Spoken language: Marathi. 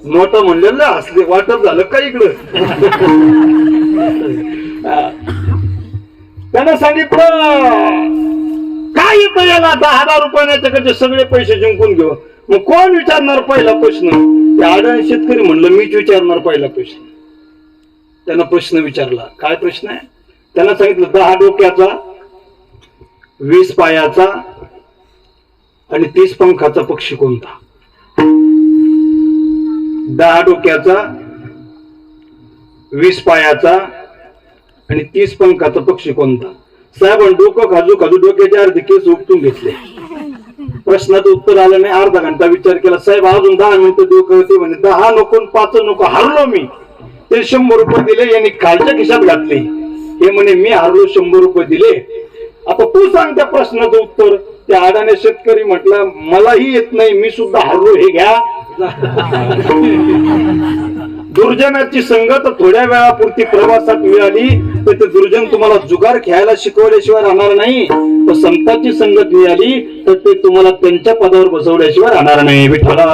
नोटा म्हणलेलं असले वाटप झालं का इकडं. त्यानं सांगितलं काय येतं याला 10,000 रुपयाच्याकडे सगळे पैसे जिंकून घेऊ. मग कोण विचारणार पहिला प्रश्न? त्या अडाणी शेतकरी म्हणलं मीच विचारणार पहिला प्रश्न. त्यानं प्रश्न विचारला. काय प्रश्न आहे? त्यानं सांगितलं 10 डोक्याचा 20 पायाचा आणि 30 पंखाचा पक्षी कोणता? 10 डोक्याचा 20 पायाचा आणि 30 पंखाचा पक्षी कोणता? साहेबांनी डोकं खाजू खाजू डोक्याचे अर्धे केस उपटून घेतले. प्रश्नाचं उत्तर आलं नाही. अर्धा घंटा विचार केला. साहेब अजून 10 मिनिटं डोकं होते म्हणे. 10 नको 5 नको, हरलो मी. ते 100 रुपये दिले. यांनी खालच्या खिशात घातले. हे म्हणे मी हरलो, 100 रुपये दिले. आता तू सांग त्या प्रश्नाचं उत्तर. त्या अडाण्या शेतकरी म्हटलं मलाही येत नाही, मी सुद्धा हरलो, हे घ्या. दुर्जनाची संगत थोड्या वेळापुरती प्रवासात मिळाली तर ते दुर्जन तुम्हाला जुगार खेळायला शिकवल्याशिवाय राहणार नाही. तर संतांची संगत मिळाली तर ते तुम्हाला त्यांच्या पदावर बसवल्याशिवाय राहणार नाही. विठ्ठला